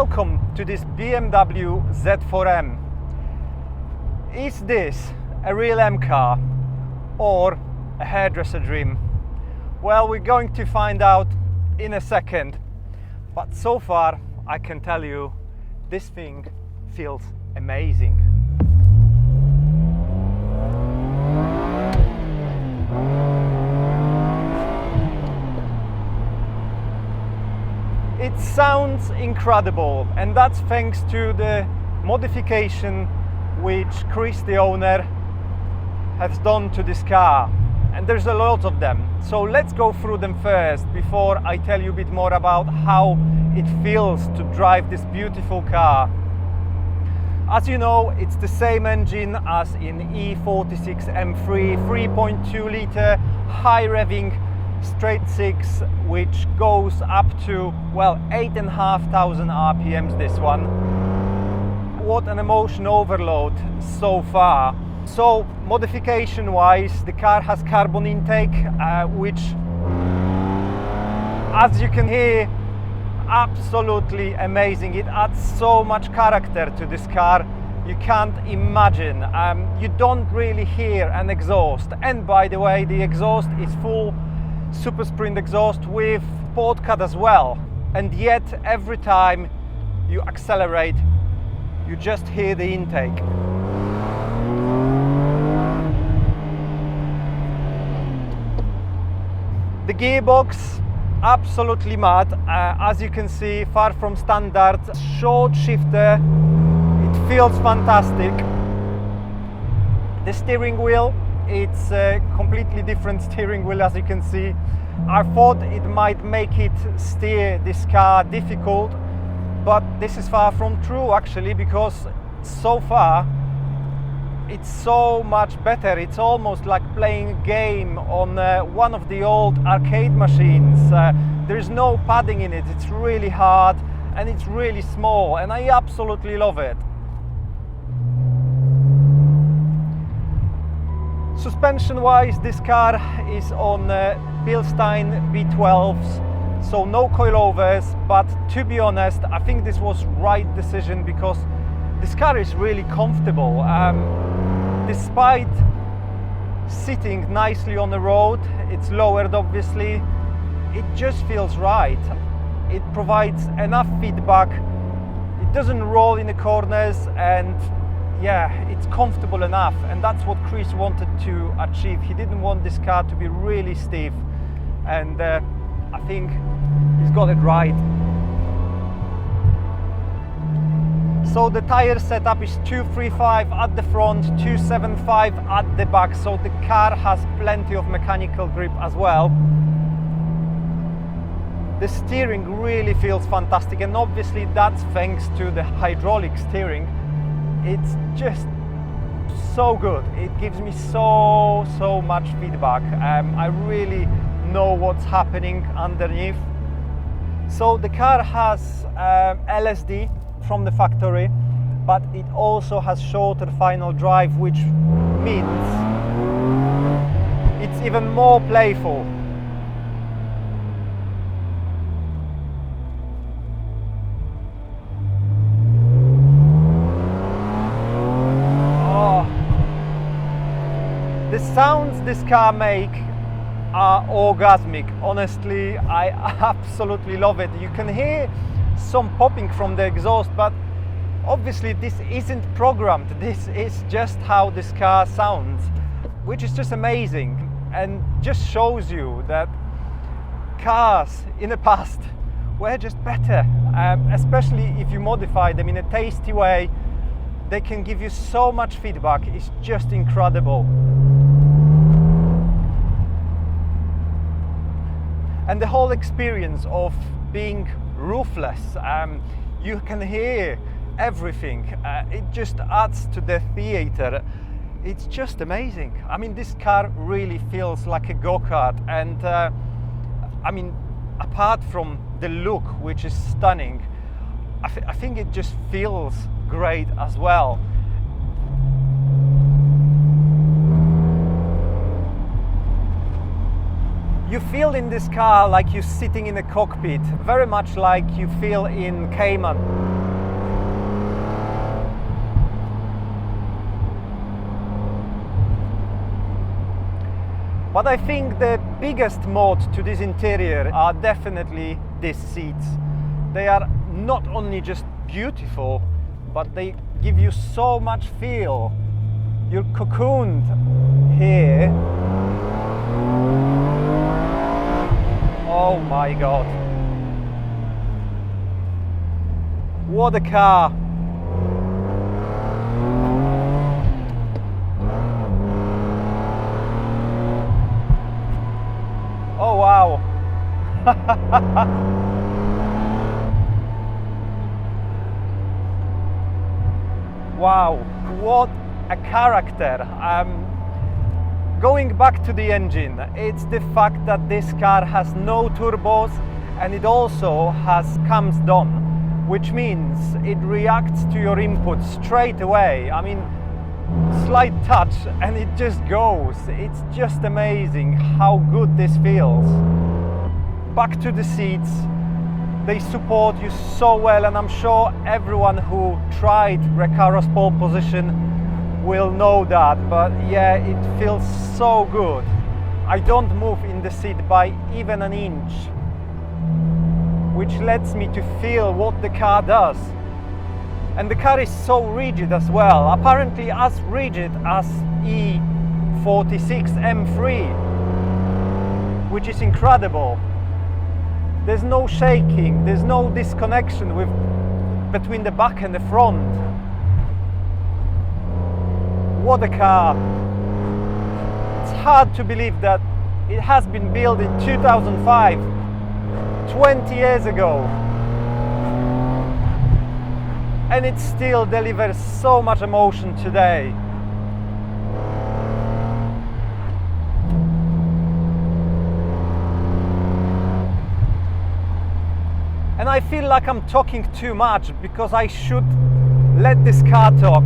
Welcome to this BMW Z4M. Is this a real M car or a hairdresser dream? Well, we're going to find out in a second, but so far I can tell you this thing feels amazing. It sounds incredible, and that's thanks to the modification which Chris, the owner, has done to this car. And there's a lot of them. So let's go through them first before I tell you a bit more about how it feels to drive this beautiful car. As you know, it's the same engine as in E46 M3, 3.2 litre, high revving straight six, which goes up to, well, 8,500 RPMs, this one. What an emotion overload so far. So modification wise, the car has carbon intake, which, as you can hear, absolutely amazing. It adds so much character to this car, you can't imagine. You don't really hear an exhaust, and by the way, the exhaust is full super sprint exhaust with port cut as well, and yet every time you accelerate you just hear the intake. The gearbox, absolutely mad, as you can see, far from standard. Short shifter, it feels fantastic. The steering wheel, it's a completely different steering wheel, as you can see. I thought it might make it steer this car difficult, but this is far from true actually, because so far it's so much better. It's almost like playing a game on one of the old arcade machines. There's no padding in it, it's really hard and it's really small, and I absolutely love it. Suspension wise, this car is on Bilstein V12s, so no coilovers, but to be honest, I think this was right decision because this car is really comfortable. Despite sitting nicely on the road, it's lowered obviously, it just feels right. It provides enough feedback, it doesn't roll in the corners, and yeah, it's comfortable enough, and that's what Chris wanted to achieve. He didn't want this car to be really stiff, and I think he's got it right. So the tire setup is 235 at the front, 275 at the back, so the car has plenty of mechanical grip as well. The steering really feels fantastic, and obviously that's thanks to the hydraulic steering. It's just so good. It gives me so much feedback. I really know what's happening underneath. So the car has LSD from the factory, but it also has shorter final drive, which means it's even more playful. The sounds this car makes are orgasmic. Honestly, I absolutely love it. You can hear some popping from the exhaust, but obviously this isn't programmed. This is just how this car sounds, which is just amazing and just shows you that cars in the past were just better, especially if you modify them in a tasty way. They can give you so much feedback. It's just incredible. And the whole experience of being roofless, you can hear everything. It just adds to the theater. It's just amazing. I mean, this car really feels like a go-kart, and I mean, apart from the look, which is stunning, I think it just feels great as well. You feel in this car like you're sitting in a cockpit, very much like you feel in Cayman. But I think the biggest mod to this interior are definitely these seats. They are not only just beautiful, but they give you so much feel. You're cocooned here. Oh my God. What a car. Oh wow. Wow, what a character. Going back to the engine, it's the fact that this car has no turbos and it also has cams done, which means it reacts to your input straight away. I mean, slight touch and it just goes. It's just amazing how good this feels. Back to the seats. They support you so well, and I'm sure everyone who tried Recaro's pole position will know that, but yeah, it feels so good. I don't move in the seat by even an inch, which lets me to feel what the car does. And the car is so rigid as well, apparently as rigid as E46 M3, which is incredible. There's no shaking, there's no disconnection between the back and the front. What a car. It's hard to believe that it has been built in 2005, 20 years ago. And it still delivers so much emotion today. And I feel like I'm talking too much because I should let this car talk.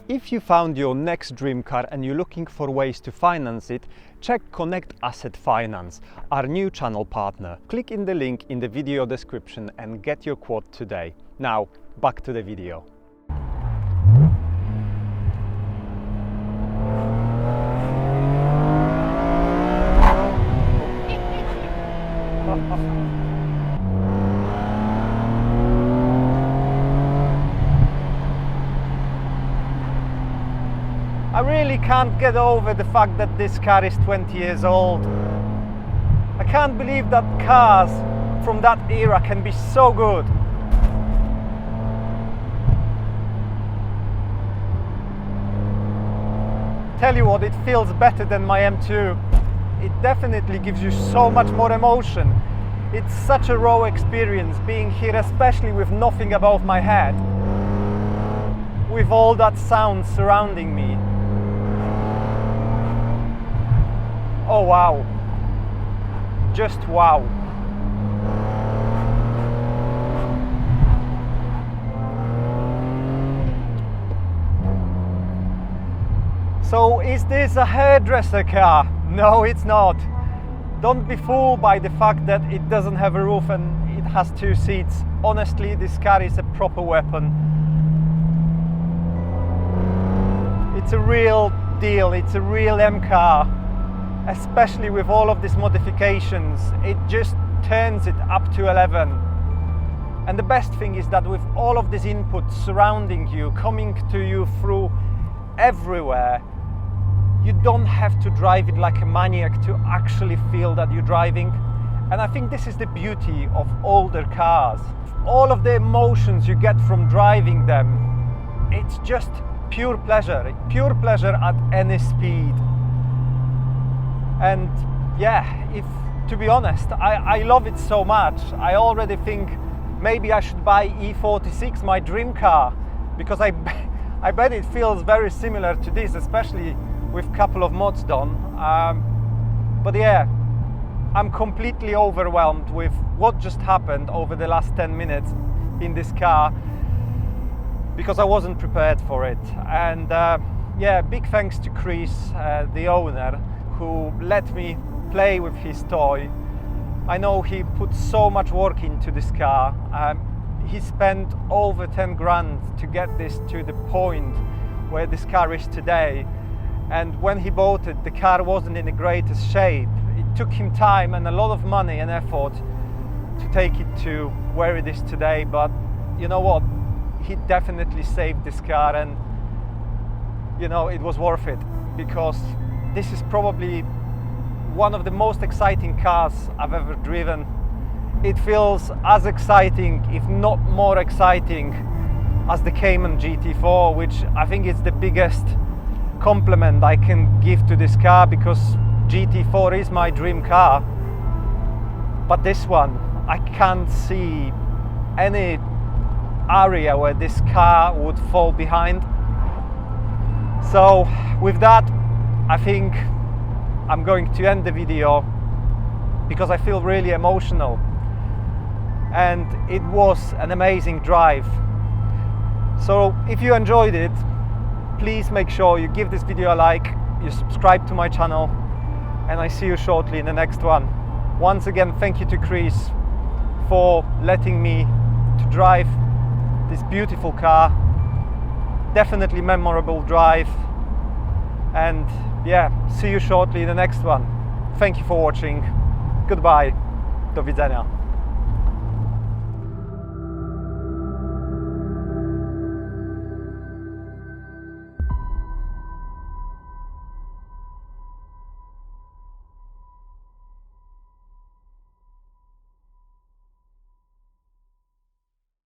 If you found your next dream car and you're looking for ways to finance it, check Connect Asset Finance, our new channel partner. Click in the link in the video description and get your quote today. Now, back to the video. I really can't get over the fact that this car is 20 years old. I can't believe that cars from that era can be so good. Tell you what, it feels better than my M2. It definitely gives you so much more emotion. It's such a raw experience being here, especially with nothing above my head, with all that sound surrounding me. Oh wow, just wow. So is this a hairdresser car? No, it's not. Don't be fooled by the fact that it doesn't have a roof and it has two seats. Honestly, this car is a proper weapon. It's a real deal, it's a real M car. Especially with all of these modifications, it just turns it up to 11. And the best thing is that with all of these inputs surrounding you, coming to you through everywhere, you don't have to drive it like a maniac to actually feel that you're driving. And I think this is the beauty of older cars. All of the emotions you get from driving them, it's just pure pleasure at any speed. And yeah, to be honest, I love it so much. I already think maybe I should buy E46, my dream car, because I bet it feels very similar to this, especially with a couple of mods done. But yeah, I'm completely overwhelmed with what just happened over the last 10 minutes in this car, because I wasn't prepared for it. And yeah, big thanks to Chris, the owner, who let me play with his toy. I know he put so much work into this car. He spent over 10 grand to get this to the point where this car is today. And when he bought it, the car wasn't in the greatest shape. It took him time and a lot of money and effort to take it to where it is today. But you know what? He definitely saved this car, and you know, it was worth it, because this is probably one of the most exciting cars I've ever driven. It feels as exciting, if not more exciting, as the Cayman GT4, which I think is the biggest compliment I can give to this car, because GT4 is my dream car. But this one, I can't see any area where this car would fall behind. So with that, I think I'm going to end the video, because I feel really emotional, and it was an amazing drive. So if you enjoyed it, please make sure you give this video a like, you subscribe to my channel, and I see you shortly in the next one. Once again, thank you to Chris for letting me to drive this beautiful car. Definitely memorable drive. And yeah, see you shortly in the next one. Thank you for watching. Goodbye. Do widzenia.